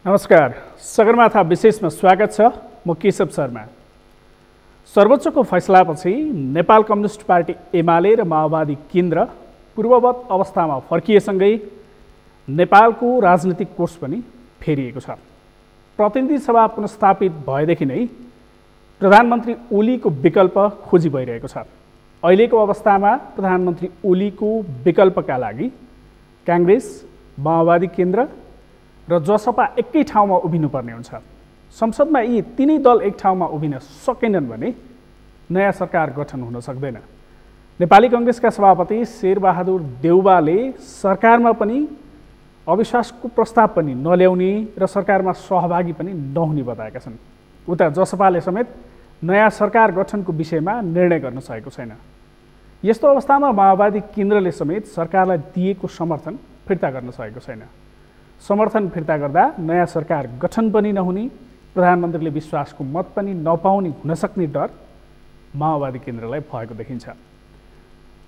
नमस्कार, सगरमाथा विशेषमा स्वागत छ। म केशव शर्मा। सर्वोच्चको फैसलापछि नेपाल कम्युनिस्ट पार्टी एमाले र माओवादी केन्द्र पूर्ववत अवस्थामा फर्किएसँगै नेपालको राजनीतिक कोर्स पनि फेरिएको छ। प्रतिनिधि सभा पुनर्स्थापित भएदेखि नै प्रधानमन्त्री ओलीको विकल्प खोजी भइरहेको छ। अहिलेको अवस्थामा प्रधानमन्त्री ओलीको विकल्पका लागि कांग्रेस, माओवादी केन्द्र र जसपा एकै ठाउँमा उभिनुपर्ने हुन्छ। संसदमा यी तीनै दल एक ठाउँमा उभिन सकेनन् भने नयाँ सरकार गठन हुन सक्दैन। नेपाली कांग्रेसका सभापति शेरबहादुर देउवाले सरकारमा पनि अविश्वासको प्रस्ताव पनि नल्याउने र सरकारमा सहभागी पनि नहुने बताएका छन्। उता जसपाले समेत नयाँ सरकार गठनको विषयमा निर्णय गर्न सकेको छैन। यस्तो अवस्थामा माओवादी केन्द्रले समेत सरकारलाई दिएको समर्थन फिर्ता गर्न सकेको छैन। समर्थन फिर्ता गर्दा नयाँ सरकार गठन पनि नहुने, प्रधानमन्त्रीले विश्वासको मत पनि नपाउने हुन सक्ने डर माओवादी केन्द्रलाई भएको देखिन्छ।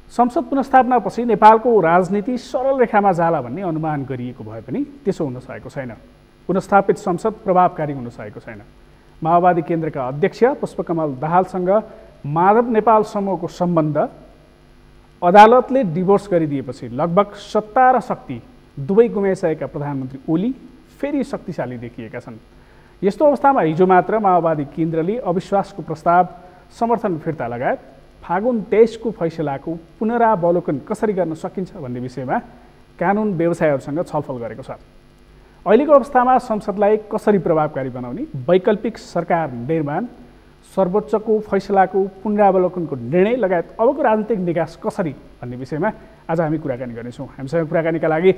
संसद पुनर्स्थापनापछि नेपालको राजनीति सरल रेखामा जाला भन्ने अनुमान गरिएको भए पनि त्यसो हुन सकेको छैन। पुनर्स्थापित संसद प्रभावकारी हुन सकेको छैन। माओवादी केन्द्रका अध्यक्ष पुष्पकमल दाहालसँग माधव नेपाल समूहको सम्बन्ध अदालतले डिभोर्स गरिदिएपछि लगभग सत्ता र शक्ति दुवै गुमाइसकेका प्रधानमन्त्री ओली फेरि शक्तिशाली देखिएका छन्। यस्तो अवस्थामा हिजो मात्र माओवादी केन्द्रले अविश्वासको प्रस्ताव, समर्थन फिर्ता लगायत फागुन 23 को फैसलाको पुनरावलोकन कसरी गर्न सकिन्छ भन्ने विषयमा कानुन व्यवसायीहरूसँग छलफल गरेको छ। अहिलेको अवस्थामा संसदलाई कसरी प्रभावकारी बनाउने, वैकल्पिक सरकार निर्माण, सर्वोच्चको फैसलाको पुनरावलोकनको निर्णय लगायत अबको राजनीतिक निकास कसरी भन्ने विषयमा आज हामी कुराकानी गर्नेछौँ। हामीसँग कुराकानीका लागि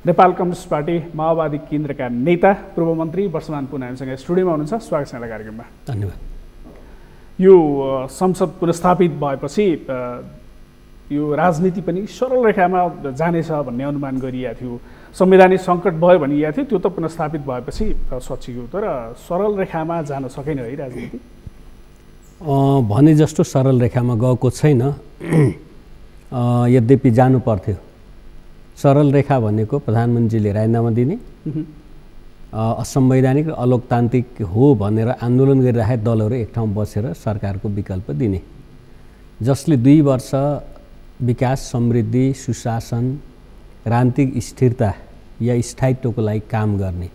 नेपाल कम्युनिस्ट पार्टी माओवादी केन्द्रका नेता पूर्व मन्त्री वर्षमान पुन हामीसँग स्टुडियोमा हुनुहुन्छ। स्वागत छ कार्यक्रममा। धन्यवाद। यो संसद पुनर्स्थापित भएपछि यो राजनीति पनि सरल रेखामा जानेछ भन्ने अनुमान गरिएको थियो। संवैधानिक सङ्कट भयो भनिएको थियो, त्यो त पुनर्स्थापित भएपछि सचियो, तर सरल रेखामा जान सकेन है राजनीति। भने जस्तो सरल रेखामा गएको छैन। यद्यपि जानु पर्थ्यो। सरल रेखा भनेको प्रधानमन्त्रीले राजीनामा दिने, असंवैधानिक र अलोकतान्त्रिक हो भनेर आन्दोलन गरिरहेका दलहरू एक ठाउँ बसेर सरकारको विकल्प दिने, जसले 2 वर्ष विकास, समृद्धि, सुशासन, राजनीतिक स्थिरता या स्थायित्वको लागि काम गर्ने,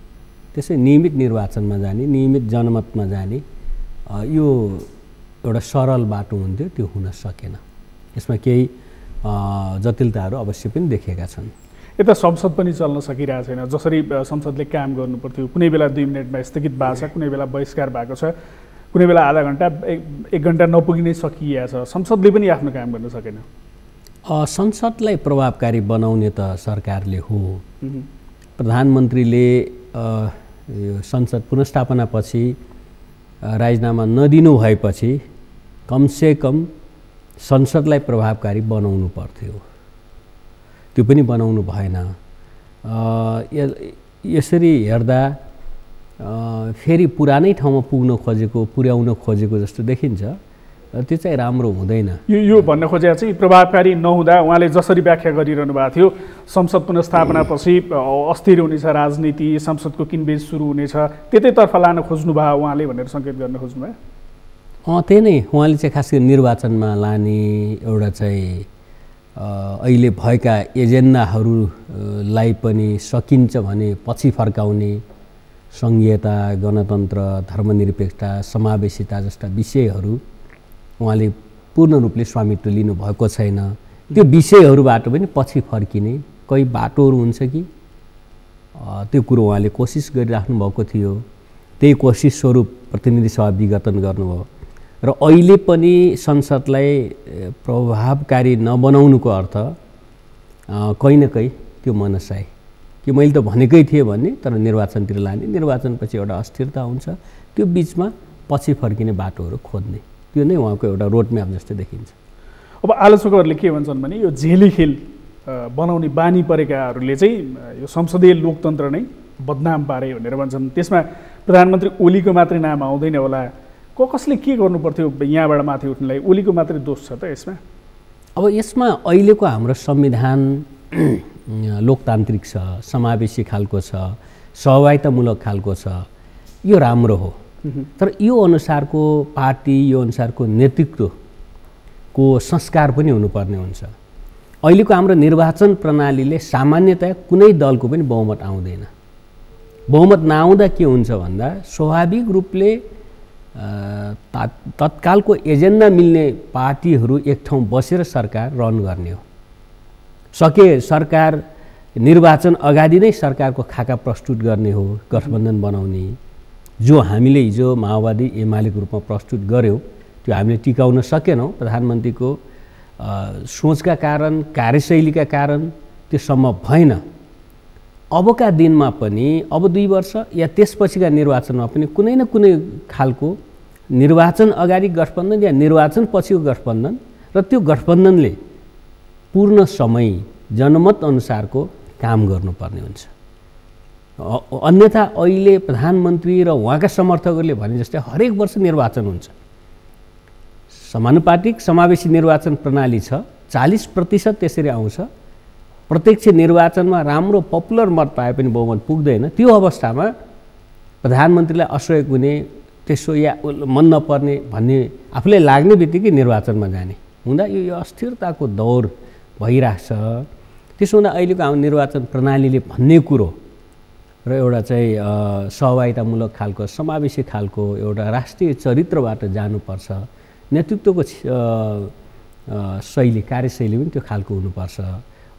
त्यसै नियमित निर्वाचनमा जाने, नियमित जनमतमा जाने, यो एउटा सरल बाटो हुन्थ्यो। त्यो हुन सकेन। यसमा केही जटिलताहरू अवश्य पनि देखिएका छन्। यता संसद पनि चल्न सकिरहेको छैन। जसरी संसदले काम गर्नुपर्थ्यो, कुनै बेला 2 मिनटमा स्थगित भएको छ, कुनै बेला बहिष्कार भएको छ, कुनै बेला आधा घन्टा 1 घन्टा नपुगी नै सकिएको छ। संसदले पनि आफ्नो काम गर्न सकेन। संसदलाई प्रभावकारी बनाउने त सरकारले हो। प्रधानमन्त्रीले संसद पुनर्स्थापनापछि राजीनामा नदिनु भएपछि कमसेकम संसदलाई प्रभावकारी बनाउनु पर्थ्यो। त्यो पनि बनाउनु भएन। यसरी हेर्दा फेरि पुरानै ठाउँमा पुर्याउन खोजेको जस्तो देखिन्छ। त्यो चाहिँ राम्रो हुँदैन। यो भन्न खोजेको चाहिँ प्रभावकारी नहुँदा उहाँले जसरी व्याख्या गरिरहनु भएको थियो, संसद पुनर्स्थापनापछि अस्थिर हुनेछ राजनीति, संसदको किनबेच सुरु हुनेछ, त्यतैतर्फ लान खोज्नु भयो उहाँले भनेर सङ्केत गर्न खोज्नु भयो। त्यही नै उहाँले चाहिँ खास गरी निर्वाचनमा लाने एउटा चाहिँ अहिले भएका एजेन्डाहरूलाई पनि सकिन्छ भने पछि फर्काउने, सङ्घीयता, गणतन्त्र, धर्मनिरपेक्षता, समावेशिता जस्ता विषयहरू उहाँले पूर्ण रूपले स्वामित्व लिनुभएको छैन। त्यो विषयहरूबाट पनि पछि फर्किने कोही बाटोहरू हुन्छ कि त्यो कुरो उहाँले कोसिस गरिराख्नु भएको थियो। त्यही कोसिस स्वरूप प्रतिनिधि सभा विघटन गर्नुभयो र अहिले पनि संसदलाई प्रभावकारी नबनाउनुको अर्थ कहीँ न कहीँ त्यो मनसाय कि मैले त भनेकै थिएँ भन्ने, तर निर्वाचनतिर लाने, निर्वाचनपछि एउटा अस्थिरता हुन्छ, त्यो बिचमा पछि फर्किने बाटोहरू खोज्ने, त्यो नै उहाँको एउटा रोडम्याप जस्तो देखिन्छ। अब आलोचकहरूले के भन्छन् भने यो झेली खेल बनाउने बानी परेकाहरूले चाहिँ यो संसदीय लोकतन्त्र नै बदनाम पारे भनेर भन्छन्। त्यसमा प्रधानमन्त्री ओलीको मात्रै नाम आउँदैन होला। कसले के गर्नु पर्थ्यो यहाँबाट माथि उठ्नलाई? ओलीको मात्रै दोष छ त यसमा? अब यसमा अहिलेको हाम्रो संविधान लोकतान्त्रिक छ, समावेशी खालको छ, सहभागितामूलक खालको छ, यो राम्रो हो। तर यो अनुसारको पार्टी, यो अनुसारको नेतृत्वको संस्कार पनि हुनुपर्ने हुन्छ। अहिलेको हाम्रो निर्वाचन प्रणालीले सामान्यतया कुनै दलको पनि बहुमत आउँदैन। बहुमत नआउँदा के हुन्छ भन्दा स्वाभाविक रूपले तत्कालको एजेन्डा मिल्ने पार्टीहरू एक ठाउँ बसेर सरकार रन गर्ने हो। सके सरकार निर्वाचन अगाडि नै सरकारको खाका प्रस्तुत गर्ने हो, गठबन्धन बनाउने, जो हामीले हिजो माओवादी एमालेको रूपमा प्रस्तुत गऱ्यौँ त्यो हामीले टिकाउन सकेनौँ। प्रधानमन्त्रीको सोचका कारण, कार्यशैलीका कारण त्यो सम्भव भएन। अबका दिनमा पनि, अब 2 वर्ष या त्यसपछिका निर्वाचनमा पनि कुनै न कुनै खालको निर्वाचन अगाडि गठबन्धन या निर्वाचन पछिको गठबन्धन र त्यो गठबन्धनले पूर्ण समय जनमत अनुसारको काम गर्नुपर्ने हुन्छ। अन्यथा अहिले प्रधानमन्त्री र उहाँका समर्थकहरूले भने जस्तै हरेक वर्ष निर्वाचन हुन्छ। समानुपातिक समावेशी निर्वाचन प्रणाली छ, 40% त्यसरी आउँछ। प्रत्यक्ष निर्वाचनमा राम्रो पपुलर मत पाए पनि बहुमत पुग्दैन। त्यो अवस्थामा प्रधानमन्त्रीलाई असहयोग हुने, त्यसो या मन नपर्ने भन्ने आफूलाई लाग्ने बित्तिकै निर्वाचनमा जाने हुँदा यो अस्थिरताको दौर भइरहेछ। त्यसो हुँदा अहिलेको हाम्रो निर्वाचन प्रणालीले भन्ने कुरो र एउटा चाहिँ सहभागितामूलक खालको, समावेशी खालको एउटा राष्ट्रिय चरित्रबाट जानुपर्छ। नेतृत्वको शैली, कार्यशैली पनि त्यो खालको हुनुपर्छ।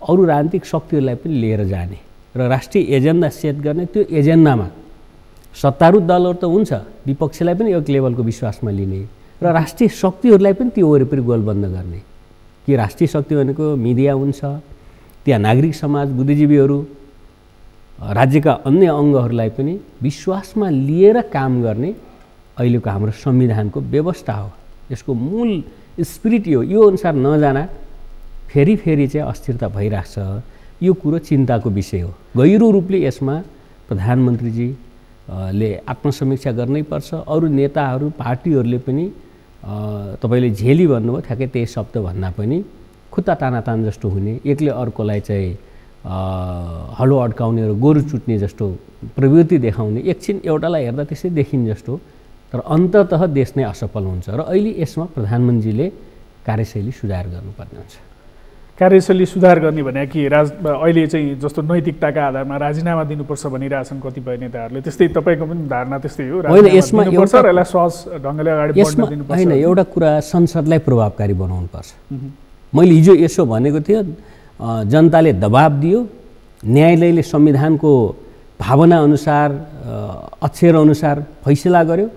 अरू राजनीतिक शक्तिहरूलाई पनि लिएर जाने र राष्ट्रिय एजेन्डा सेट गर्ने। त्यो एजेन्डामा सत्तारूढ दलहरू त हुन्छ, विपक्षलाई पनि एक लेभलको विश्वासमा लिने र राष्ट्रिय शक्तिहरूलाई पनि त्यो वरिपरि गोलबन्द गर्ने। कि राष्ट्रिय शक्ति भनेको मिडिया हुन्छ, त्यहाँ नागरिक समाज, बुद्धिजीवीहरू, राज्यका अन्य अङ्गहरूलाई पनि विश्वासमा लिएर काम गर्ने अहिलेको हाम्रो संविधानको व्यवस्था हो। यसको मूल स्पिरिट यो अनुसार नजाना फेरि चाहिँ अस्थिरता भइरहेछ। यो कुरो चिन्ताको विषय हो। गहिरो रूपले यसमा प्रधानमन्त्रीजीले आत्मसमीक्षा गर्नै पर्छ। अरू नेताहरू, पार्टीहरूले पनि तपाईँले झेली भन्नुभयो, ठ्याक्कै त्यही शब्द भन्दा पनि खुट्टा तानातान जस्तो हुने, एकले अर्कोलाई चाहिँ हलो अड्काउने र गोरु चुट्ने जस्तो प्रवृत्ति देखाउने, एकछिन एउटालाई हेर्दा त्यसै देखिन् जस्तो, तर अन्ततः देश नै असफल हुन्छ। र अहिले यसमा प्रधानमन्त्रीले कार्यशैली सुधार गर्नुपर्ने हुन्छ। कार्यशैली सुधार गर्ने भने कि अहिले चाहिँ जस्तो नैतिकताका आधारमा राजीनामा दिनुपर्छ भनिरहेछन् कतिपय नेताहरूले, त्यस्तै तपाईँको पनि धारणा त्यस्तै हो? होइन, यसमा दिनुपर्छ र यसलाई सहज ढङ्गले अगाडि बढ्न दिनुपर्छ? होइन, एउटा कुरा संसदलाई प्रभावकारी बनाउनुपर्छ। मैले हिजो यसो भनेको थियो, जनताले दबाब दियो, न्यायालयले संविधानको भावना अनुसार, अक्षर अनुसार फैसला गर्यो,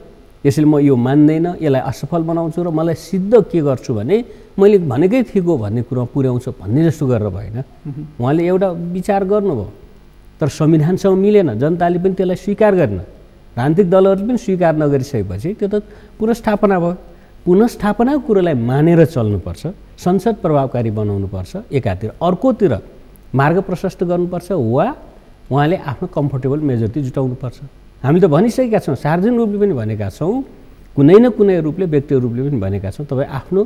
यसैले म यो मान्दैन, यसलाई असफल बनाउँछु र मलाई सिद्ध के गर्छु भने मैले भनेकै थिएको भन्ने कुरो पुर्याउँछु भन्ने जस्तो गरेर भएन। उहाँले एउटा विचार गर्नुभयो, तर संविधानसँग मिलेन, जनताले पनि त्यसलाई स्वीकार गरेन, राजनीतिक दलहरूले पनि स्वीकार नगरिसकेपछि त्यो त पुनर्स्थापना भयो। पुनर्स्थापनाको कुरोलाई मानेर चल्नुपर्छ, संसद प्रभावकारी बनाउनुपर्छ एकातिर, अर्कोतिर मार्ग प्रशस्त गर्नुपर्छ वा उहाँले आफ्नो कम्फर्टेबल मेजोरिटी जुटाउनुपर्छ। हामी त भनिसकेका छौँ, सार्वजनिक रूपले पनि भनेका छौँ, कुनै न कुनै रूपले, व्यक्तिगत रूपले पनि भनेका छौँ, तपाईँ आफ्नो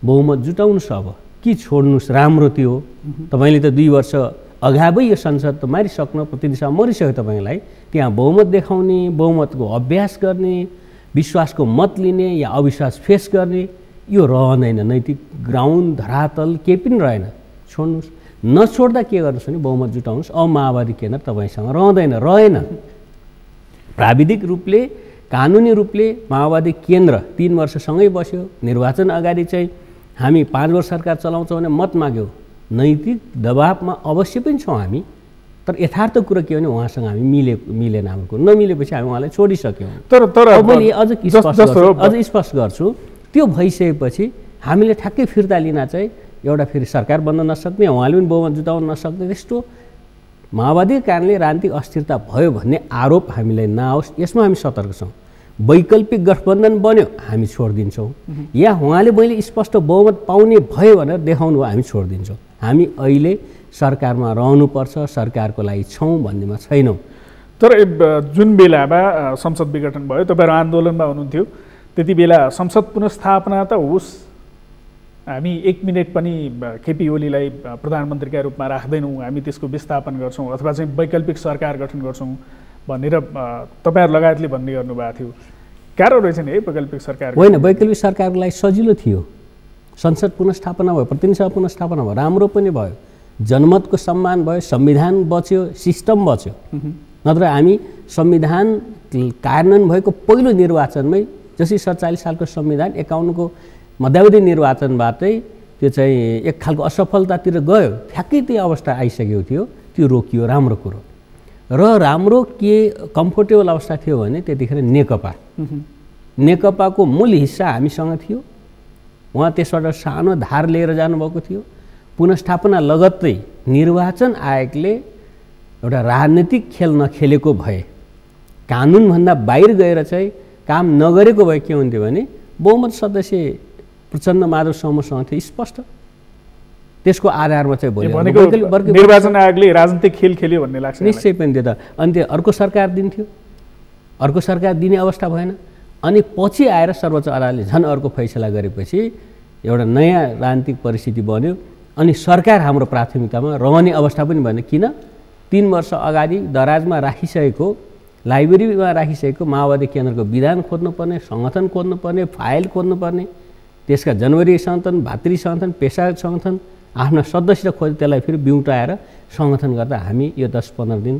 बहुमत जुटाउनुहोस् अब कि छोड्नुहोस्, राम्रो त्यो हो। तपाईँले त 2 वर्ष अगावै यो संसद त मारिसक्नु, प्रतिनिधि सभा मरिसक्यो, तपाईँलाई त्यहाँ बहुमत देखाउने, बहुमतको अभ्यास गर्ने, विश्वासको मत लिने या अविश्वास फेस गर्ने यो रहँदैन। नैतिक ग्राउन्ड, धरातल केही पनि रहेन। छोड्नुहोस्। नछोड्दा के गर्नुहोस् भने बहुमत जुटाउनुहोस्। अब माओवादी केन्द्र तपाईँसँग रहेन। प्राविधिक रूपले, कानुनी रूपले माओवादी केन्द्र 3 वर्षसँगै बस्यो। निर्वाचन अगाडि चाहिँ हामी 5 वर्ष सरकार चलाउँछौँ भने मत माग्यो। नैतिक दबावमा अवश्य पनि छौँ हामी, तर यथार्थ कुरा के हो भने उहाँसँग हामी मिलेन, हाम्रो कुरो नमिलेपछि हामी उहाँलाई छोडिसक्यौँ। तर मैले अझ स्पष्ट गर्छु, त्यो भइसकेपछि हामीले ठ्याक्कै फिर्ता लिन चाहिँ एउटा फेरि सरकार बन्न नसक्ने, उहाँले पनि बहुमत जुटाउन नसक्ने, त्यस्तो माओवादी कारणले राजनीतिक अस्थिरता भयो भन्ने आरोप हामीलाई नआओस्, यसमा हामी सतर्क छौँ। वैकल्पिक गठबन्धन बन्यो हामी छोडिदिन्छौँ, या उहाँले मैले स्पष्ट बहुमत पाउने भयो भनेर देखाउनु भयो हामी छोडिदिन्छौँ। हामी अहिले सरकारमा रहनुपर्छ, सरकारको लागि छौँ भन्नेमा छैनौँ। तर जुन बेलामा संसद विघटन भयो, तपाईँहरू आन्दोलनमा हुनुहुन्थ्यो, त्यति बेला संसद पुनर्स्थापना त होस् हामी 1 मिनेट पनि केपी ओलीलाई प्रधानमन्त्रीका रूपमा राख्दैनौँ, हामी त्यसको विस्थापन गर्छौँ अथवा चाहिँ वैकल्पिक सरकार गठन गर्छौँ भनेर तपाईँहरू लगायतले भन्ने गर्नुभएको थियो। गाह्रो रहेछ नि है वैकल्पिक सरकार? होइन, वैकल्पिक सरकारको लागि सजिलो थियो। संसद पुनर्स्थापना भयो, प्रतिनिधि सभा पुनर्स्थापना भयो, राम्रो पनि भयो, जनमतको सम्मान भयो, संविधान बच्यो, सिस्टम बच्यो। नत्र हामी संविधान कार्यान्वयन भएको पहिलो निर्वाचनमै जसरी 47 सालको संविधान 51 को मध्यावधि निर्वाचनबाटै त्यो चाहिँ एक खालको असफलतातिर गयो, ठ्याक्कै त्यो अवस्था आइसकेको थियो, त्यो रोकियो। राम्रो कुरो र राम्रो के कम्फोर्टेबल अवस्था थियो भने त्यतिखेर नेकपाको मूल हिस्सा हामीसँग थियो। उहाँ त्यसबाट सानो धार लिएर जानुभएको थियो। पुनर्स्थापना लगत्तै निर्वाचन आयोगले एउटा राजनीतिक खेल नखेलेको भए, कानुनभन्दा बाहिर गएर चाहिँ काम नगरेको भए के हुन्थ्यो भने बहुमत सदस्य प्रचण्ड माधव समूहसँग थियो स्पष्ट। त्यसको आधारमा चाहिँ निर्वाचन आयोगले राजनीतिक खेल खेल्यो भन्ने लाग्छ। निश्चय पनि त्यो त। अनि त्यो अर्को सरकार दिन्थ्यो, अर्को सरकार दिने अवस्था भएन। अनि पछि आएर सर्वोच्च अदालतले झन् अर्को फैसला गरेपछि एउटा नयाँ राजनीतिक परिस्थिति बन्यो। अनि सरकार हाम्रो प्राथमिकतामा रहने अवस्था पनि भएन। किन? 3 वर्ष अगाडि दराजमा राखिसकेको, लाइब्रेरीमा राखिसकेको माओवादी केन्द्रको विधान खोज्नुपर्ने, सङ्गठन खोज्नुपर्ने, फाइल खोज्नुपर्ने, त्यसका जनवरी सङ्गठन, भातृ सङ्गठन, पेसा सङ्गठन, आफ्ना सदस्य खोज, त्यसलाई फेरि बिउटाएर सङ्गठन गर्दा हामी यो 10-15 दिन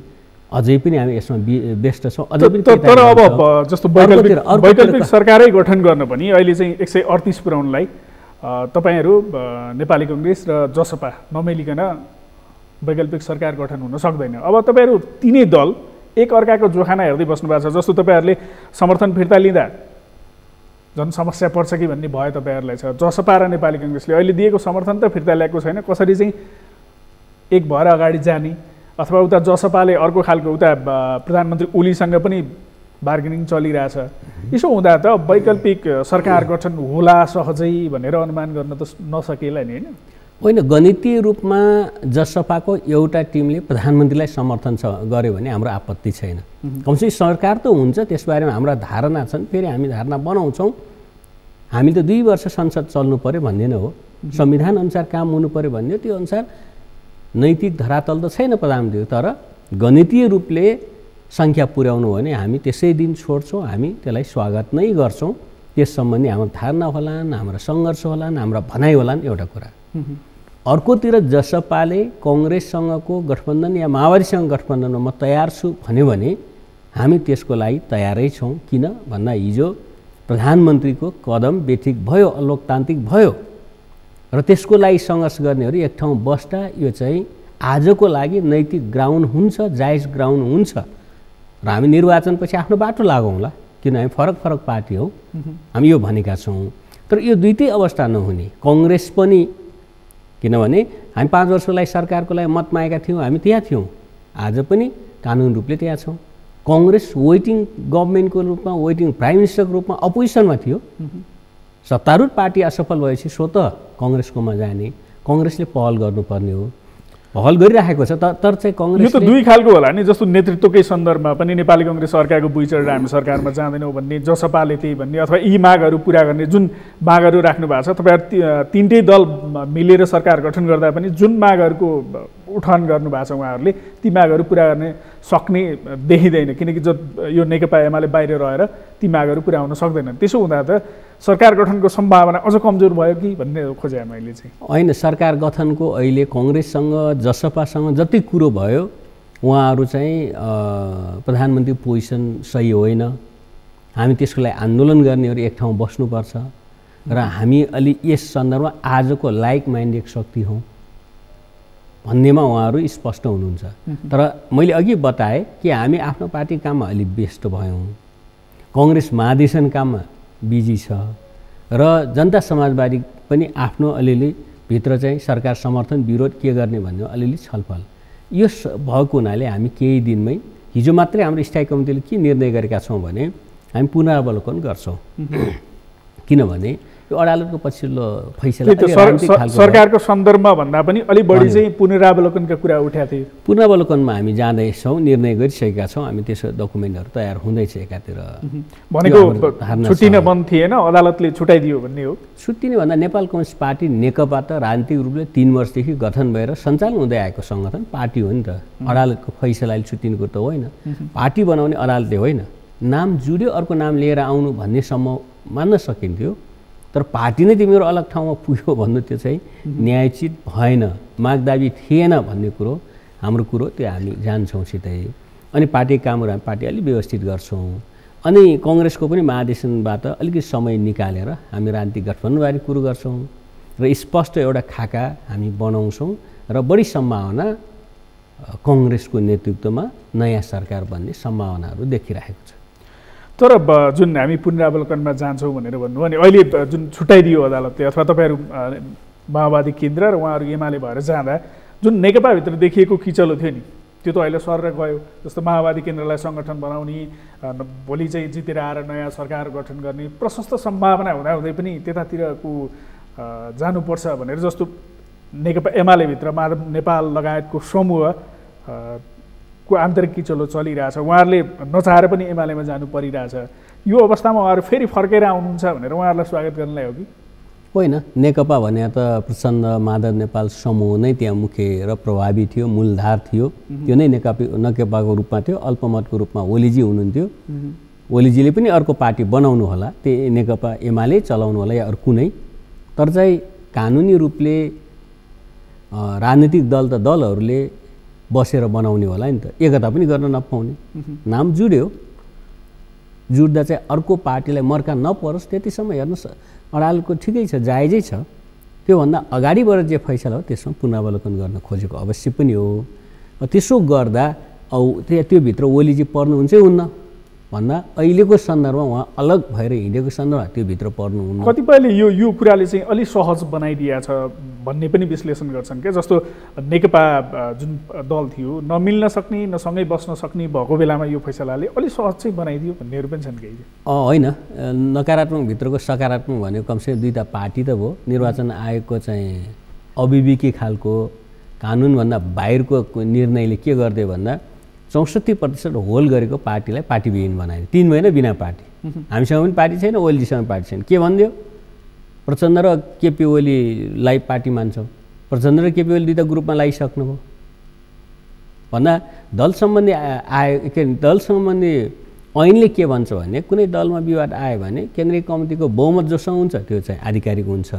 अझै पनि हामी यसमा व्यस्त छौँ। अझै पनि तर अब जस्तो वैकल्पिक सरकारै गठन गर्न पनि अहिले चाहिँ 138 पुर्याउनलाई तपाईँहरू नेपाली कङ्ग्रेस र जसपा नमिलिकन वैकल्पिक सरकार गठन हुन सक्दैन। अब तपाईँहरू तिनै दल एक अर्काको जोखाना हेर्दै बस्नु भएको छ। जस्तो तपाईँहरूले समर्थन फिर्ता लिँदा झन् समस्या पर्छ कि भन्ने भय तपाईँहरूलाई छ। जसपा र नेपाली कङ्ग्रेसले अहिले दिएको समर्थन त फिर्ता ल्याएको छैन। कसरी चाहिँ एक भएर अगाडि जाने, अथवा उता जसपाले अर्को खालको उता प्रधानमन्त्री ओलीसँग पनि बार्गेनिङ चलिरहेछ। यसो हुँदा त वैकल्पिक सरकार गठन होला सहजै भनेर अनुमान गर्न त नसकेला नि, होइन? होइन, गणितीय रूपमा जसपाको एउटा टिमले प्रधानमन्त्रीलाई समर्थन गर्यो भने हाम्रो आपत्ति छैन। कमसेकम सरकार त हुन्छ, त्यसबारेमा हाम्रा धारणा छन्। फेरि हामी धारणा बनाउँछौँ। हामी त 2 वर्ष संसद चल्नु पऱ्यो भन्ने नै हो, संविधान अनुसार काम हुनु पऱ्यो भन्ने, त्यो अनुसार नैतिक धरातल त छैन प्रधानमन्त्री। तर गणितीय रूपले सङ्ख्या पुर्याउनु भने हामी त्यसै दिन छोड्छौँ, हामी त्यसलाई स्वागत नै गर्छौँ। त्यस सम्बन्धी हाम्रो धारणा होलान्, हाम्रो सङ्घर्ष होलान्, हाम्रा भनाइ होलान्, एउटा कुरा। अर्कोतिर जसपाले कङ्ग्रेससँगको गठबन्धन या माओवादीसँग गठबन्धनमा म तयार छु भन्यो भने हामी त्यसको लागि तयारै छौँ। किन भन्दा हिजो प्रधानमन्त्रीको कदम बेठिक भयो, अलोकतान्त्रिक भयो र त्यसको लागि सङ्घर्ष गर्नेहरू एक ठाउँ बस्दा यो चाहिँ आजको लागि नैतिक ग्राउन्ड हुन्छ, जायज ग्राउन्ड हुन्छ र हामी निर्वाचनपछि आफ्नो बाटो लागौँला। किन हामी फरक फरक पार्टी हौ, हामी यो भनेका छौँ। तर यो दुईटै अवस्था नहुने। कङ्ग्रेस पनि, किनभने हामी 5 वर्षको लागि सरकारको लागि मत मागेका थियौँ, हामी त्यहाँ थियौँ, आज पनि कानुन रूपले त्यहाँ छौँ। कङ्ग्रेस वेटिङ गभर्मेन्टको रूपमा, वेटिङ प्राइम मिनिस्टरको रूपमा अपोजिसनमा थियो। सत्तारूढ पार्टी असफल भएपछि स्वतः कङ्ग्रेसकोमा जाने, कङ्ग्रेसले पहल गर्नुपर्ने हो, पहल गरिराखेको छ। तर चाहिँ कङ्ग्रेस यो त दुई खालको होला नि। जस्तो नेतृत्वकै सन्दर्भमा पनि नेपाली कङ्ग्रेस अर्काको बुइ चढेर हामी सरकारमा जाँदैनौँ भन्ने, जसपाले त्यही भन्ने, अथवा यी मागहरू पुरा गर्ने जुन मागहरू राख्नु भएको छ। तपाईँहरू तिनटै दल मिलेर सरकार गठन गर्दा पनि जुन मागहरूको उठान गर्नुभएको छ उहाँहरूले, ती मागहरू पुरा गर्ने सक्ने देखिँदैन। किनकि यो नेकपा एमाले बाहिर रहेर ती मागहरू पुरा हुन सक्दैन। त्यसो हुँदा त सरकार गठनको सम्भावना अझ कमजोर भयो कि भन्ने खोजेँ मैले चाहिँ। होइन, सरकार गठनको अहिले कङ्ग्रेससँग जसपासँग जति कुरो भयो, उहाँहरू चाहिँ प्रधानमन्त्री पोजिसन सही होइन, हामी त्यसको लागि आन्दोलन गर्नेहरू एक ठाउँ बस्नुपर्छ र हामी अलि यस सन्दर्भमा आजको लाइक माइन्डेड शक्ति हौँ भन्नेमा उहाँहरू स्पष्ट हुनुहुन्छ। तर मैले अघि बताएँ कि हामी आफ्नो पार्टी काममा अलि व्यस्त भयौँ, कङ्ग्रेस महाधिवेशन काममा बिजी छ र जनता समाजवादी पनि आफ्नो अलिअलि भित्र चाहिँ सरकार समर्थन विरोध के गर्ने भन्ने अलिअलि छलफल यो भएको हुनाले हामी केही दिनमै, हिजो मात्रै हाम्रो स्थायी कमिटीले के निर्णय गरेका छौँ भने हामी पुनरावलोकन गर्छौँ। किनभने यो अदालतको पछिल्लो फैसला सरकारको सन्दर्भमा भन्दा पनि अलि बढी चाहिँ पुनरावलोकनका कुरा उठाएको थियो। पुनरावलोकनमा हामी जाँदैछौँ, निर्णय गरिसकेका छौँ हामी, त्यसो डकुमेन्टहरू तयार हुँदैछ एकातिर। भनेको छुट्टिन बन्द थिएन, अदालतले छुटाइदियो भन्ने हो। छुट्टिने भन्दा नेपाल कम्युनिस्ट पार्टी नेकपा त राजनीतिक रूपले 3 वर्षदेखि गठन भएर सञ्चालन हुँदै आएको सङ्गठन पार्टी हो नि त। अदालतको फैसलाले छुट्टिनुको त होइन, पार्टी बनाउने अदालतले होइन। नाम जुड्यो अर्को नाम लिएर आउनु भन्नेसम्म मान्न सकिन्थ्यो, तर पार्टी नै तिमीहरू अलग ठाउँमा पुग्यो भन्नु त्यो चाहिँ न्यायोचित भएन, मागदाबी थिएन भन्ने कुरो हाम्रो कुरो, त्यो हामी जान्छौँ सिधै। अनि पार्टी कामहरू हामी पार्टी अलिक व्यवस्थित गर्छौँ। अनि कङ्ग्रेसको पनि महाधिवेशनबाट अलिकति समय निकालेर हामी राजनीतिक गठबन्धनबारे कुरो गर्छौँ र स्पष्ट एउटा खाका हामी बनाउँछौँ र बढी सम्भावना कङ्ग्रेसको नेतृत्वमा नयाँ सरकार बन्ने सम्भावनाहरू देखिरहेको छ। तर जुन हामी पुनरावलोकनमा जान्छौँ भनेर भन्नुभयो नि, अहिले जुन छुट्याइदियो अदालतले अथवा तपाईँहरू माओवादी केन्द्र र उहाँहरू एमाले भएर जाँदा जुन नेकपाभित्र देखिएको किचलो थियो नि, त्यो त अहिले सरेर गयो। जस्तो माओवादी केन्द्रलाई सङ्गठन बनाउने, भोलि चाहिँ जितेर आएर नयाँ सरकार गठन गर्ने प्रशस्त सम्भावना हुँदाहुँदै पनि त्यतातिरको जानुपर्छ भनेर, जस्तो नेकपा एमालेभित्र माधव नेपाल लगायतको समूह को आन्तरिक किचलो चलिरहेछ, उहाँहरूले नचाहेर पनि एमालेमा जानु परिरहेछ। यो अवस्थामा उहाँहरू फेरि फर्केर आउनुहुन्छ भनेर उहाँहरूलाई स्वागत गर्नलाई हो कि होइन? नेकपा भने त प्रचण्ड माधव नेपाल समूह नै त्यहाँ मुख्य र प्रभावी थियो, मूलधार थियो। त्यो नै नेकपाको रूपमा थियो। अल्पमतको रूपमा ओलीजी हुनुहुन्थ्यो। ओलीजीले पनि अर्को पार्टी बनाउनु होला, त्यो नेकपा एमाले चलाउनु होला या अर्को कुनै। तर चाहिँ कानुनी रूपले राजनीतिक दल त दलहरूले बसेर बनाउने होला नि त, एकता पनि गर्न नपाउने। नाम जुड्यो, जुट्दा चाहिँ अर्को पार्टीलाई मर्का नपरोस् त्यतिसम्म हेर्नुहोस्, अदालतको ठिकै छ, जायजै छ। त्योभन्दा अगाडिबाट जे फैसला हो त्यसमा पुनरावलोकन गर्न खोजेको अवश्य पनि हो। त्यसो गर्दा त्योभित्र ओलीजी पर्नुहुन्छ हुन्न भन्दा अहिलेको सन्दर्भमा उहाँ अलग भएर हिँडेको सन्दर्भमा त्योभित्र पर्नुहुन्न। कतिपयले यो कुराले चाहिँ अलि सहज बनाइदिएको छ भन्ने पनि विश्लेषण गर्छन् क्या। जस्तो नेकपा जुन दल थियो नमिल्न सक्ने, नसँगै बस्न सक्ने भएको बेलामा यो फैसलाले अलि सहज चाहिँ बनाइदियो भन्नेहरू पनि छन् केही। होइन, नकारात्मक भित्रको सकारात्मक भनेको कमसेकम दुईवटा पार्टी त भयो। निर्वाचन आयोगको चाहिँ अविवेकी खालको कानुनभन्दा बाहिरको निर्णयले के गरिदियो भन्दा 64% होल्ड गरेको पार्टीलाई पार्टीविहीन बनायो। 3 महिना बिना पार्टी। हामीसँग पनि पार्टी छैन, ओलीजीसँग पार्टी छैन। के भनिदियो? प्रचण्ड र केपी ओलीलाई पार्टी मान्छौँ। प्रचण्ड र केपी ओली दुईवटा ग्रुपमा लगाइसक्नुभयो भन्दा दल सम्बन्धी दल सम्बन्धी ऐनले के भन्छ भने कुनै दलमा विवाद आयो भने केन्द्रीय कमिटीको बहुमत जोसँग हुन्छ त्यो चाहिँ आधिकारिक हुन्छ।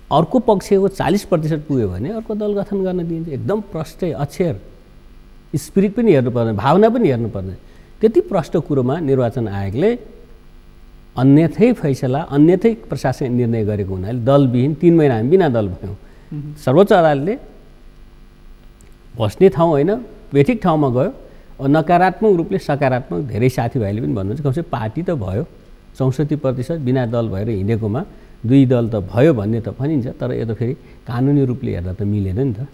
अर्को पक्षको 40% पुग्यो भने अर्को दल गठन गर्न दिइन्छ। एकदम प्रष्टै अक्षर, स्पिरिट पनि हेर्नुपर्ने, भावना पनि हेर्नुपर्ने। त्यति प्रष्ट कुरोमा निर्वाचन आयोगले अन्यथै फैसला, अन्यथै प्रशासनिक निर्णय गरेको हुनाले दलविहीन 3 महिना हामी बिना दल भयौँ। सर्वोच्च अदालतले बस्ने ठाउँ होइन बेठिक ठाउँमा गयो। नकारात्मक रूपले सकारात्मक धेरै साथीभाइले पनि भन्नुहुन्छ कमसेकम पार्टी त भयो, 64% बिना दल भएर हिँडेकोमा 2 दल त भयो भन्ने त भनिन्छ। तर यो त फेरि कानुनी रूपले हेर्दा त मिलेन नि त।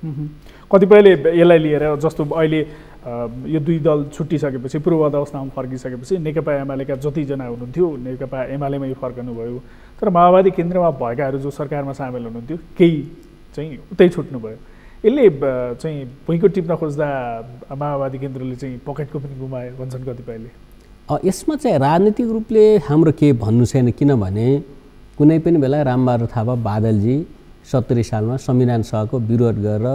कतिपयले यसलाई लिएर जस्तो अहिले यो 2 दल छुट्टिसकेपछि पूर्ववत अवस्थामा फर्किसकेपछि नेकपा एमालेका जतिजना हुनुहुन्थ्यो नेकपा एमालेमै फर्कनु भयो। तर माओवादी केन्द्रमा भएकाहरू जो सरकारमा सामेल हुनुहुन्थ्यो केही चाहिँ उतै छुट्नुभयो। यसले चाहिँ भुइँको टिप्न खोज्दा माओवादी केन्द्रले चाहिँ पकेटको पनि गुमायो भन्छन् कतिपयले। यसमा चाहिँ राजनीतिक रूपले हाम्रो के भन्नु छैन, किनभने कुनै पनि बेला रामबहादुर थापा बादलजी 70 सालमा संविधान सभाको विरोध गरेर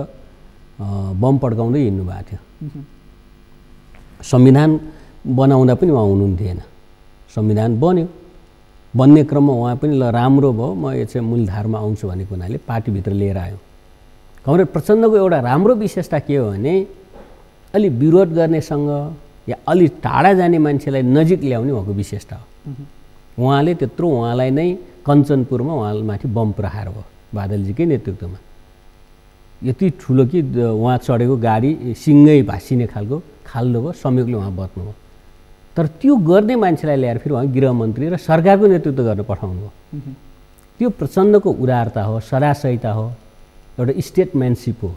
बम पड्काउँदै हिँड्नु भएको थियो। संविधान बनाउँदा पनि उहाँ हुनुहुन्थेन। संविधान बन्यो, बन्ने क्रममा उहाँ पनि ल राम्रो भयो, म यो चाहिँ मूलधारमा आउँछु भनेको हुनाले पार्टीभित्र लिएर आयो। कमरेड प्रचण्डको एउटा राम्रो विशेषता के हो भने अलि विरोध गर्नेसँग या अलि टाढा जाने मान्छेलाई नजिक ल्याउने उहाँको विशेषता हो। उहाँले त्यत्रो उहाँलाई नै कञ्चनपुरमा उहाँमाथि बम प्रहार भयो बादलजीकै नेतृत्वमा। यति ठुलो कि उहाँ चढेको गाडी सिङ्गै भाँसिने खालको खाल्दो भयो, संयोगले उहाँ बच्नुभयो। तर त्यो गर्ने मान्छेलाई ल्याएर फेरि उहाँ गृहमन्त्री र सरकारको नेतृत्व गर्न पठाउनु भयो। त्यो प्रचण्डको उदारता हो, सदाशयता हो, एउटा स्टेटम्यानसिप हो,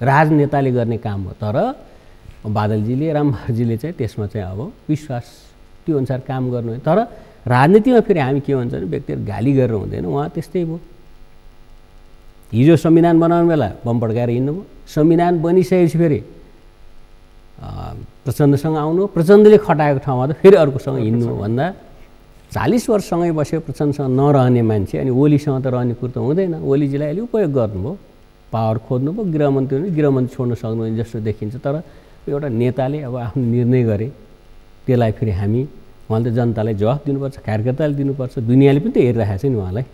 राजनेताले गर्ने काम हो। तर बादलजीले रामबहादुरजीले चाहिँ त्यसमा चाहिँ अब विश्वास त्यो अनुसार काम गर्नु। तर राजनीतिमा फेरि हामी के भन्छ भने व्यक्तिहरू गाली गरेर हुँदैन। उहाँ त्यस्तै भयो। हिजो संविधान बनाउने बेला बम पड्काएर हिँड्नुभयो, संविधान बनिसकेपछि फेरि प्रचण्डसँग आउनु, प्रचण्डले खटाएको ठाउँमा त फेरि अर्कोसँग हिँड्नु भन्दा 40 वर्षसँगै बस्यो प्रचण्डसँग नरहने मान्छे अनि ओलीसँग त रहने कुरो त हुँदैन। ओलीजीलाई अहिले उपयोग गर्नुभयो, पावर खोज्नुभयो, गृहमन्त्री हुनु, गृहमन्त्री छोड्न सक्नुहुने जस्तो देखिन्छ। तर एउटा नेताले अब आफ्नो निर्णय गरे त्यसलाई फेरि हामी उहाँले त जनतालाई जवाफ दिनुपर्छ, कार्यकर्ताले दिनुपर्छ, दुनियाँले पनि त हेरिरहेको छ नि उहाँलाई।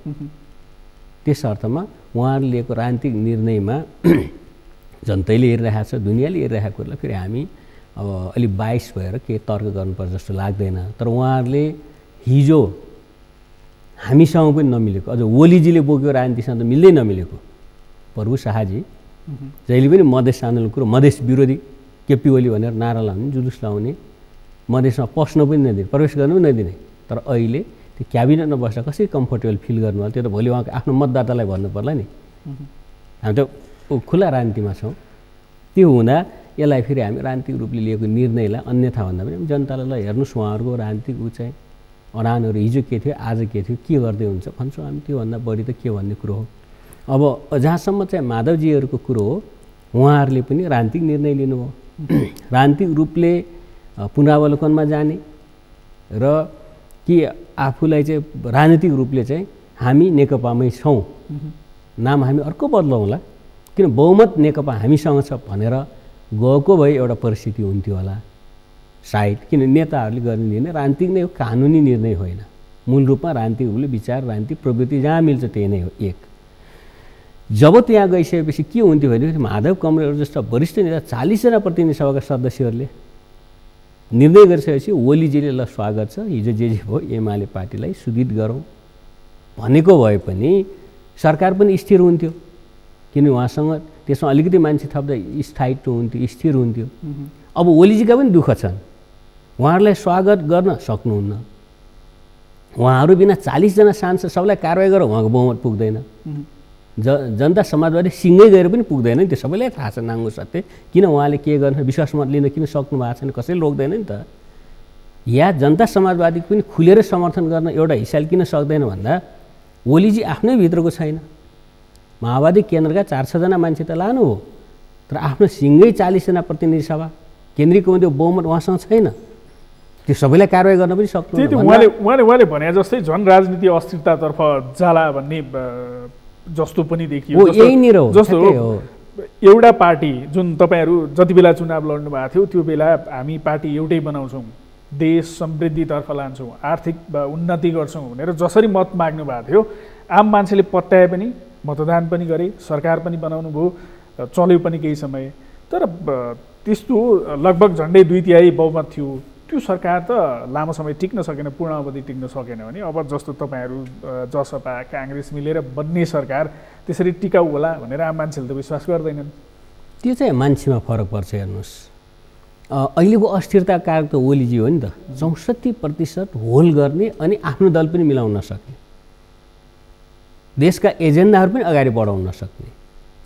त्यस अर्थमा उहाँहरूले लिएको राजनीतिक निर्णयमा जनताले हेरिरहेको छ, दुनियाँले हेरिरहेको कुरालाई फेरि हामी अब अलिक बाइस भएर के तर्क गर्नुपर्छ जस्तो लाग्दैन। तर उहाँहरूले हिजो हामीसँग पनि नमिलेको, अझ ओलीजीले बोकेको राजनीतिसँग त मिल्दै नमिलेको प्रभु शाहजी जहिले पनि मधेस आन्दोलन कुरो मधेस विरोधी केपी ओली भनेर नारा लाउने, जुलुस लाउने, मधेसमा पस्न पनि नदिने, प्रवेश गर्नु पनि नदिने। तर अहिले त्यो क्याबिनेटमा बस्दा कसरी कम्फर्टेबल फिल गर्नुभयो त्यो त भोलि उहाँको आफ्नो मतदातालाई भन्नु पर्ला नि। हामी त खुला राजनीतिमा छौँ। त्यो हुँदा यसलाई फेरि हामी राजनीतिक रूपले लिएको निर्णयलाई अन्यथा भन्दा पनि जनतालाई ल हेर्नुहोस् उहाँहरूको राजनीतिक चाहिँ अडानहरू हिजो के थियो, आज के थियो, के गर्दै हुन्छ भन्छौँ हामी। त्योभन्दा बढी त के भन्ने कुरो हो। अब जहाँसम्म चाहिँ माधवजीहरूको कुरो हो, उहाँहरूले पनि राजनीतिक निर्णय लिनुभयो, राजनीतिक रूपले पुनरावलोकनमा जाने र कि आफूलाई चाहिँ राजनीतिक रूपले चाहिँ हामी नेकपामै छौँ, नाम हामी अर्को बदलाउँला, किन बहुमत नेकपा हामीसँग छ भनेर गएको भए एउटा परिस्थिति हुन्थ्यो होला सायद। किन नेताहरूले गर्ने निर्णय राजनीतिक नै हो, कानुनी निर्णय होइन। मूल रूपमा राजनीतिक रूपले विचार, राजनीतिक प्रवृत्ति जहाँ मिल्छ त्यही नै हो। एक जब त्यहाँ गइसकेपछि के हुन्थ्यो भने माधव कमरेडहरू जस्ता वरिष्ठ नेता 40 जना प्रतिनिधि सभाका सदस्यहरूले निर्णय गरिसकेपछि ओलीजीले ल स्वागत छ, हिजो जे भयो एमाले पार्टीलाई सुदृढ गरौँ भनेको भए पनि सरकार पनि स्थिर हुन्थ्यो। किन उहाँसँग त्यसमा अलिकति मान्छे थप्दा स्थायित्व हुन्थ्यो, स्थिर हुन्थ्यो। अब ओलीजीका पनि दुःख छन्, उहाँहरूलाई स्वागत गर्न सक्नुहुन्न। उहाँहरू बिना 40 जना सांसद सबलाई कारवाही गरेर उहाँको बहुमत पुग्दैन। जनता समाजवादी सिँगै गएर पनि पुग्दैन नि, त्यो सबैलाई थाहा छ नाङ्गो सत्य। किन उहाँले के गर्न विश्वास मत लिन किन सक्नु भएको छैन, कसैले रोक्दैन नि त। या जनता समाजवादी पनि खुलेर समर्थन गर्न एउटा हिसाबले किन सक्दैन भन्दा ओलीजी आफ्नै भित्रको छैन। माओवादी केन्द्रका 4-6 जना मान्छे त लानु हो, तर आफ्नो सिँगै 40 जना प्रतिनिधि सभा केन्द्रीय कमिटीको बहुमत उहाँसँग छैन। त्यो सबैलाई कारवाही गर्न पनि सक्नु। उहाँले भने जस्तै झन् राजनीति अस्थिरतातर्फ जाला भन्ने जस्तो पनि देखियो। यहीँनिर हो जस्तो एउटा पार्टी जुन तपाईँहरू जति बेला चुनाव लड्नु भएको थियो त्यो बेला हामी पार्टी एउटै बनाउँछौँ, देश समृद्धितर्फ लान्छौँ, आर्थिक उन्नति गर्छौँ भनेर जसरी मत माग्नु भएको थियो, आम मान्छेले पत्याए पनि, मतदान पनि गरे, सरकार पनि बनाउनु भयो, चल्यो पनि केही समय। तर त्यस्तो लगभग झन्डै 2/3 बहुमत थियो। त्यो सरकार त लामो समय टिक्न सकेन, पूर्ण अवधि टिक्न सकेन भने अब जस्तो तपाईँहरू जसपा काङ्ग्रेस मिलेर बन्ने सरकार त्यसरी टिकाउ होला भनेर आम मान्छेले त विश्वास गर्दैनन्। त्यो चाहिँ मान्छेमा फरक पर्छ। हेर्नुहोस् अहिलेको अस्थिरता कारक त ओलीजी हो नि त। 64% होल गर्ने अनि आफ्नो दल पनि मिलाउन सक्ने, देशका एजेन्डाहरू पनि अगाडि बढाउन सक्ने,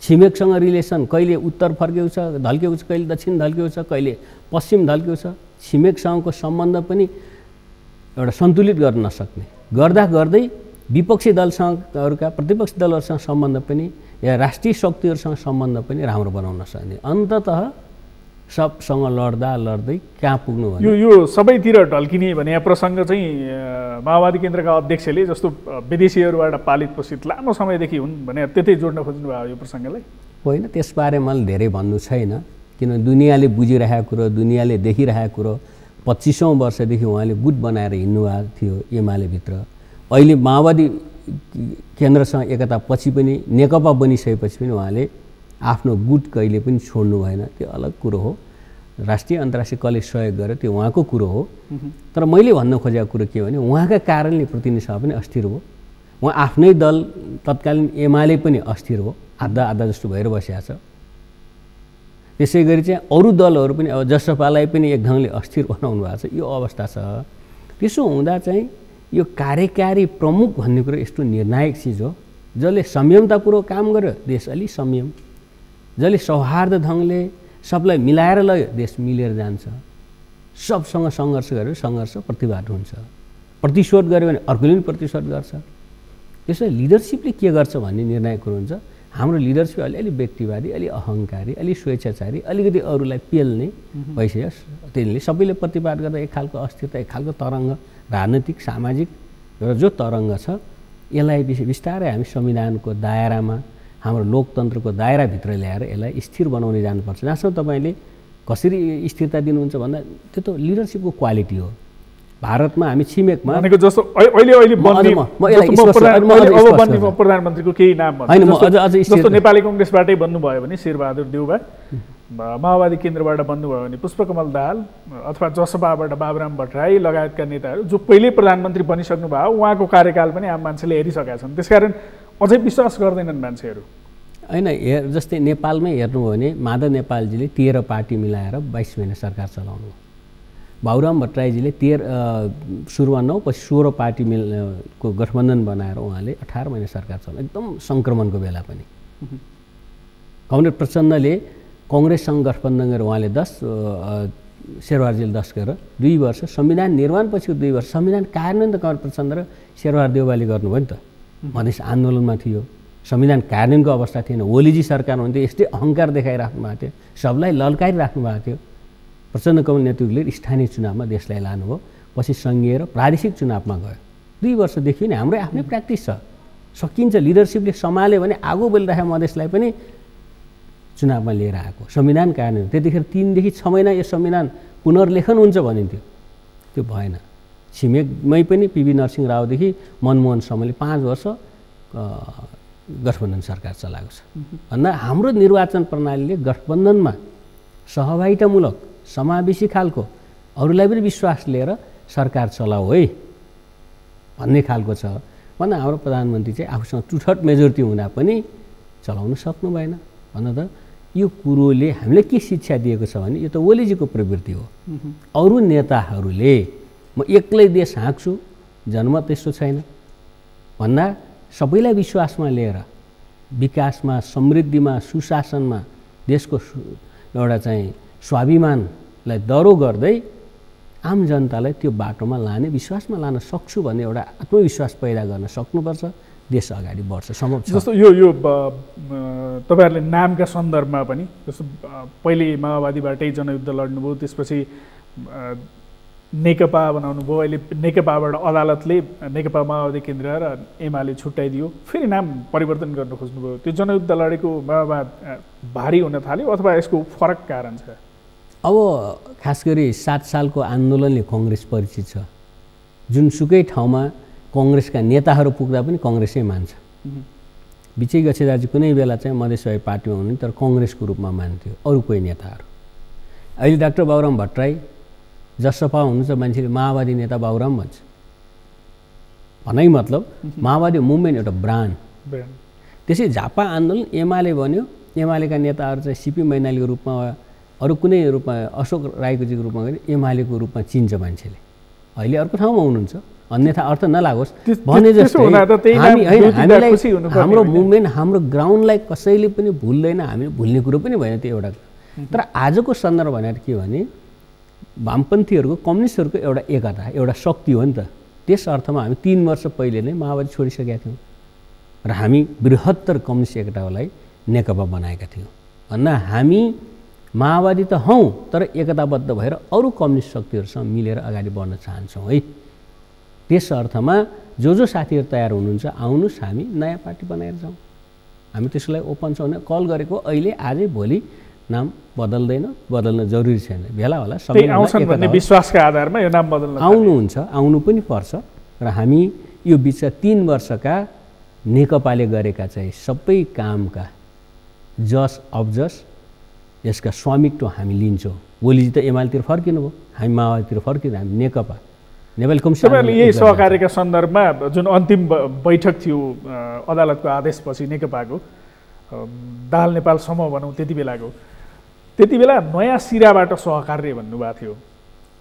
छिमेकसँग रिलेसन कहिले उत्तर फर्केको छ ढल्केको छ, कहिले दक्षिण धल्केको छ, कहिले पश्चिम धल्केको छ, छिमेकसँगको सम्बन्ध पनि एउटा सन्तुलित गर्न नसक्ने, गर्दा गर्दै विपक्षी दलसँगहरूका प्रतिपक्षी दलहरूसँग सम्बन्ध पनि या राष्ट्रिय शक्तिहरूसँग सम्बन्ध पनि राम्रो बनाउन सक्ने, अन्ततः सबसँग लड्दा लड्दै कहाँ पुग्नु भने यो सबैतिर ढल्किने भने प्रसङ्ग चाहिँ माओवादी केन्द्रका अध्यक्षले जस्तो विदेशीहरूबाट पालित पोषित लामो समयदेखि हुन् भने त्यतै जोड्न खोज्नु भयो यो प्रसङ्गलाई? होइन, त्यसबारे मैले धेरै भन्नु छैन। किन दुनियाँले बुझिरहेको कुरो, दुनियाँले देखिरहेको कुरो 25औं वर्षदेखि उहाँले गुट बनाएर हिँड्नुभएको थियो एमालेभित्र। अहिले माओवादी केन्द्रसँग एकता पछि पनि नेकपा बनिसकेपछि पनि उहाँले आफ्नो गुट कहिले पनि छोड्नु भएन। त्यो अलग कुरो हो, राष्ट्रिय अन्तर्राष्ट्रिय कलेज सहयोग गरेर त्यो उहाँको कुरो हो। तर मैले भन्न खोजेको कुरो के भने उहाँका कारणले प्रतिनिधि सभा पनि अस्थिर हो, उहाँ आफ्नै दल तत्कालीन एमाले पनि अस्थिर हो, आधा आधा जस्तो भएर बसिया छ। त्यसै गरी चाहिँ अरू दलहरू पनि अब जसपालाई पनि एक ढङ्गले अस्थिर बनाउनु भएको छ, यो अवस्था छ। त्यसो हुँदा चाहिँ यो कार्यकारी प्रमुख भन्ने कुरो यस्तो निर्णायक चिज हो जसले संयमतापूर्वक काम गर्यो देश अलि संयम, जसले सौहार्द ढङ्गले सबलाई मिलाएर लग्यो देश मिलेर जान्छ, सबसँग सङ्घर्ष गर्यो सङ्घर्ष प्रतिवाद हुन्छ, प्रतिशोध गर्यो भने अर्कोले पनि प्रतिशोध गर्छ। त्यसो लिडरसिपले के गर्छ भन्ने निर्णय कुरो हुन्छ। हाम्रो लिडरसिप अलि व्यक्तिवादी, अलि अहङ्कारी, अलि स्वेच्छाचारी, अलिकति अरूलाई पेल्ने भइसक्यो। त्यसले सबैले प्रतिवाद गर्दा एक खालको अस्थिरता, एक खालको तरङ्ग, राजनीतिक सामाजिक र जो तरङ्ग छ यसलाई बिस्तारै हामी संविधानको दायरामा, हाम्रो लोकतन्त्रको दायराभित्र ल्याएर यसलाई स्थिर बनाउने जानुपर्छ। जहाँसम्म तपाईँले कसरी स्थिरता दिनुहुन्छ भन्दा त्यो त लिडरसिपको क्वालिटी हो। भारतमा हामी छिमेकमा भनेको जस्तो अहिले प्रधानमन्त्रीको केही नाम जस्तो नेपाली कङ्ग्रेसबाटै बन्नुभयो भने शेरबहादुर देउबा, माओवादी केन्द्रबाट बन्नुभयो भने पुष्पकमल दाहाल अथवा जसपाबाट बाबुराम भट्टराई लगायतका नेताहरू जो पहिले प्रधानमन्त्री बनिसक्नु भयो, उहाँको कार्यकाल पनि आम मान्छेले हेरिसकेका छन्। त्यसकारण अझै विश्वास गर्दैनन् मान्छेहरू। होइन, जस्तै नेपालमै हेर्नुभयो भने माधव नेपालजीले 13 पार्टी मिलाएर 22 महिना सरकार चलाउनु। बाबुराम भट्टराईजीले सुरुमा 9 पछि 16 पार्टी को गठबन्धन बनाएर उहाँले 18 महिना सरकार चलाउनु, एकदम सङ्क्रमणको बेला पनि। कमरेड प्रचण्डले कङ्ग्रेससँग गठबन्धन गरेर उहाँले 10, शेरबहादुरजीले 10 गरेर 2 वर्ष, संविधान निर्माणपछिको 2 वर्ष संविधान कार्यान्वयन त कमरेड प्रचण्ड र शेरबहादुर देउवाले गर्नुभयो नि त। मधेस आन्दोलनमा थियो, संविधान कार्यान्वयनको अवस्था थिएन, ओलीजी सरकार हुन्थ्यो, यस्तै अहङ्कार देखाइराख्नु भएको थियो, सबलाई लल्काइराख्नु भएको थियो। प्रचण्ड कमल नेतृत्वले स्थानीय चुनावमा देशलाई लानुभयो, पछि सङ्घीय र प्रादेशिक चुनावमा गयो। 2 वर्षदेखि नै हाम्रो आफ्नै प्र्याक्टिस छ, सकिन्छ। लिडरसिपले सम्हाल्यो भने आगो बलिरहेको मधेसलाई पनि चुनावमा लिएर आएको। संविधान कार्यान्वयन त्यतिखेर 3 देखि 6 महिना यो संविधान पुनर्लेखन हुन्छ भनिन्थ्यो, त्यो भएन। छिमेकमै पनि पीवी नरसिंह रावदेखि मनमोहनसम्मले 5 वर्ष गठबन्धन सरकार चलाएको छ। भन्दा हाम्रो निर्वाचन प्रणालीले गठबन्धनमा सहभागितामूलक, समावेशी खालको, अरूलाई पनि विश्वास लिएर सरकार चलाऊ है भन्ने खालको छ। भन्दा हाम्रो प्रधानमन्त्री चाहिँ आफूसँग 2/3 मेजोरिटी हुँदा पनि चलाउन सक्नु भएन। भन्दा त यो कुरोले हामीले के शिक्षा दिएको छ भने यो त ओलीजीको प्रवृत्ति हो। अरू नेताहरूले म एक्लै देश हाँक्छु, जनमत त्यस्तो छैन भन्दा सबैलाई विश्वासमा लिएर विकासमा, समृद्धिमा, सुशासनमा, देशको एउटा चाहिँ स्वाभिमानलाई दरो गर्दै आम जनतालाई त्यो बाटोमा लाने, विश्वासमा लान सक्छु भन्ने एउटा आत्मविश्वास पैदा गर्न सक्नुपर्छ। देश अगाडि बढ्छ, सम्भव छ। जस्तो यो तपाईँहरूले नामका सन्दर्भमा पनि जस्तो पहिले माओवादीबाटै जनयुद्ध लड्नुभयो, त्यसपछि नेकपा बनाउनु भयो, अहिले नेकपाबाट अदालतले नेकपा माओवादी केन्द्र र एमाले छुट्याइदियो, फेरि नाम परिवर्तन गर्न खोज्नुभयो। त्यो जनयुद्ध लडेको माओवाद भारी हुन थाल्यो अथवा यसको फरक कारण छ? अब खास गरी 7 सालको आन्दोलनले कङ्ग्रेस परिचित छ। जुनसुकै ठाउँमा कङ्ग्रेसका नेताहरू पुग्दा पनि कङ्ग्रेसै मान्छ। विजय गच्छेदारजी कुनै बेला चाहिँ मधेसवादी पार्टीमा हुनुहुन्थ्यो तर कङ्ग्रेसको रूपमा मान्थ्यो अरू कोही नेताहरू। अहिले डाक्टर बाबुराम भट्टराई जसपा हुनुहुन्छ, मान्छेले माओवादी नेता बाबुराम भन्छ। भनाइ मतलब माओवादी मुभमेन्ट एउटा ब्रान्ड। त्यसै झापा आन्दोलन एमाले बन्यो, एमालेका नेताहरू चाहिँ सिपी मैनालीको रूपमा, अरू कुनै रूपमा, अशोक राईकोजीको रूपमा गरे एमालेको रूपमा चिन्छ मान्छेले। अहिले अर्को ठाउँमा हुनुहुन्छ, अन्यथा अर्थ नलागोस् भने जस्तै हामीलाई हाम्रो मुभमेन्ट, हाम्रो ग्राउन्डलाई कसैले पनि भुल्दैन, हामीले भुल्ने कुरो पनि भएन त्यो एउटा। तर आजको सन्दर्भ भनेर के भने वामपन्थीहरूको, कम्युनिस्टहरूको एउटा एकता, एउटा शक्ति हो नि त। त्यस अर्थमा हामी 3 वर्ष पहिले नै माओवादी छोडिसकेका थियौँ र हामी बृहत्तर कम्युनिस्ट एकतालाई नेकपा बनाएका थियौँ। भन्दा हामी माओवादी त हौँ तर एकताबद्ध भएर अरू कम्युनिस्ट शक्तिहरूसँग मिलेर अगाडि बढ्न चाहन्छौँ है। त्यस अर्थमा जो साथीहरू तयार हुनुहुन्छ आउनुहोस्, हामी नयाँ पार्टी बनाएर जाउँ। हामी त्यसलाई ओपन छ भने कल गरेको अहिले आजै भोलि नाम बदल्दैन, बदल्न जरुरी छैन, भेला होला सबै आउँछन् भन्ने विश्वासका आधारमा यो नाम बदल्न आउनुहुन्छ, आउनु पनि पर्छ। र हामी यो बिचमा 3 वर्षका नेकपाले गरेका चाहिँ सबै कामका जस अब्जस, यसका स्वामित्व हामी लिन्छौँ। ओलीजी त एमालेतिर फर्किनु भयो, हामी माओवादीतिर फर्किनु, हामी नेकपा नेपाली कम्युनिस्ट। यही सहकार्यका सन्दर्भमा जुन अन्तिम बैठक थियो अदालतको आदेशपछि नेकपाको, दाहाल नेपाल समूह भनौँ त्यति बेला नयाँ सिराबाट सहकार्य भन्नुभएको थियो।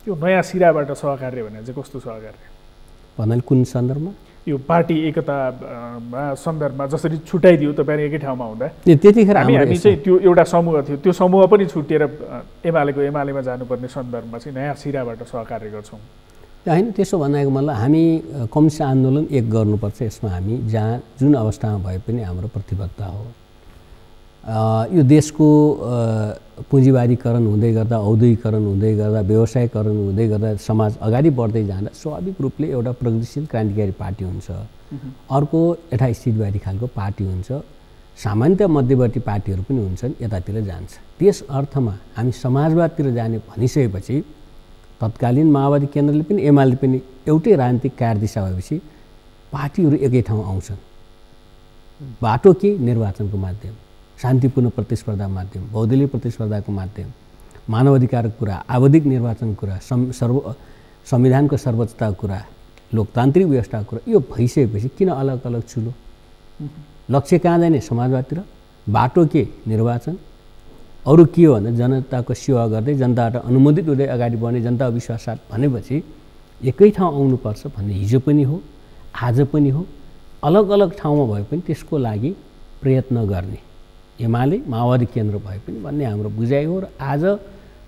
यो नयाँ सिराबाट सहकार्य भने चाहिँ कस्तो सहकार्य भन्नाले कुन सन्दर्भमा? यो पार्टी एकता सन्दर्भमा जसरी छुट्याइदियो तपाईँहरू एकै ठाउँमा हुँदा त्यतिखेर हामी चाहिँ त्यो एउटा समूह थियो, त्यो समूह पनि छुटिएर एमालेमा जानुपर्ने सन्दर्भमा चाहिँ नयाँ सिराबाट सहकार्य गर्छौँ। होइन त्यसो भनेको मतलब हामी कम्युनिस्ट आन्दोलन एक गर्नुपर्छ। यसमा हामी जहाँ जुन अवस्थामा भए पनि हाम्रो प्रतिबद्धता हो। यो देशको पुँजीवादीकरण हुँदै गर्दा, औद्योगिकरण हुँदै गर्दा, व्यवसायीकरण हुँदै गर्दा समाज अगाडि बढ्दै जाँदा स्वाभाविक रूपले एउटा प्रगतिशील क्रान्तिकारी पार्टी हुन्छ, अर्को यथास्थितिवादी खालको पार्टी हुन्छ, सामान्यतः मध्यवर्ती पार्टीहरू पनि हुन्छन्, यतातिर जान्छ। त्यस अर्थमा हामी समाजवादतिर जाने भनिसकेपछि तत्कालीन माओवादी केन्द्रले पनि एमाले पनि एउटै राजनीतिक कार्यदिशा भएपछि पार्टीहरू एकै ठाउँ आउँछन्। बाटो के? निर्वाचनको माध्यम, शान्तिपूर्ण प्रतिस्पर्धा माध्यम, बहुदलीय प्रतिस्पर्धाको माध्यम, मानवाधिकारको कुरा, आवधिक निर्वाचनको कुरा, संविधानको सर्वोच्चताको कुरा, लोकतान्त्रिक व्यवस्थाको कुरा, यो भइसकेपछि किन अलग अलग चुलो? लक्ष्य कहाँ जाने? समाजवादतिर। बाटो के? निर्वाचन। अरू के हो भने जनताको सेवा गर्दै जनताबाट अनुमोदित हुँदै अगाडि बढ्ने, जनता विश्वास भनेपछि एकै ठाउँ आउनुपर्छ भन्ने हिजो पनि हो, आज पनि हो। अलग अलग ठाउँमा भए पनि त्यसको लागि प्रयत्न गर्ने एमाले माओवादी केन्द्र भए पनि भन्ने हाम्रो बुझाइ हो। र आज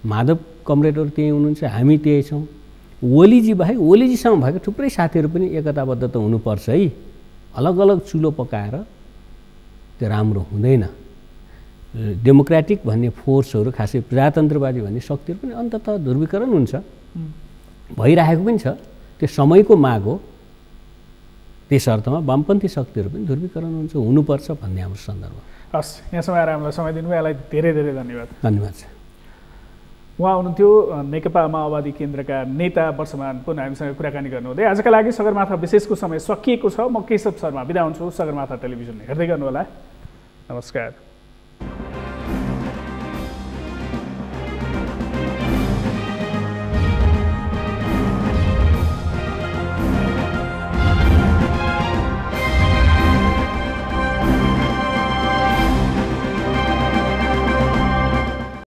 माधव कमरेडहरू त्यही हुनुहुन्छ, हामी त्यही छौँ। ओलीजी बाहेक ओलीजीसँग भएको थुप्रै साथीहरू पनि एकताबद्ध त हुनुपर्छ है। अलग अलग चुलो पकाएर त्यो राम्रो हुँदैन। डेमोक्रेटिक भन्ने फोर्सहरू, खासै प्रजातन्त्रवादी भन्ने शक्तिहरू पनि अन्ततः ध्रुवीकरण हुन्छ, भइरहेको पनि छ। त्यो समयको माग हो। त्यस अर्थमा वामपन्थी शक्तिहरू पनि ध्रुवीकरण हुन्छ, हुनुपर्छ भन्ने हाम्रो सन्दर्भ। हस्, यहाँसम्म आएर हामीलाई समय दिनुभयो, यसलाई धेरै धेरै धन्यवाद। धन्यवाद छ। उहाँ हुनुहुन्थ्यो नेकपा माओवादी केन्द्रका नेता वर्षमान पुन हामीसँग कुराकानी गर्नुहुँदै। आजका लागि सगरमाथा विशेषको समय सकिएको छ। म केशव शर्मा बिदा हुन्छु। सगरमाथा टेलिभिजन हेर्दै गर्नुहोला। नमस्कार।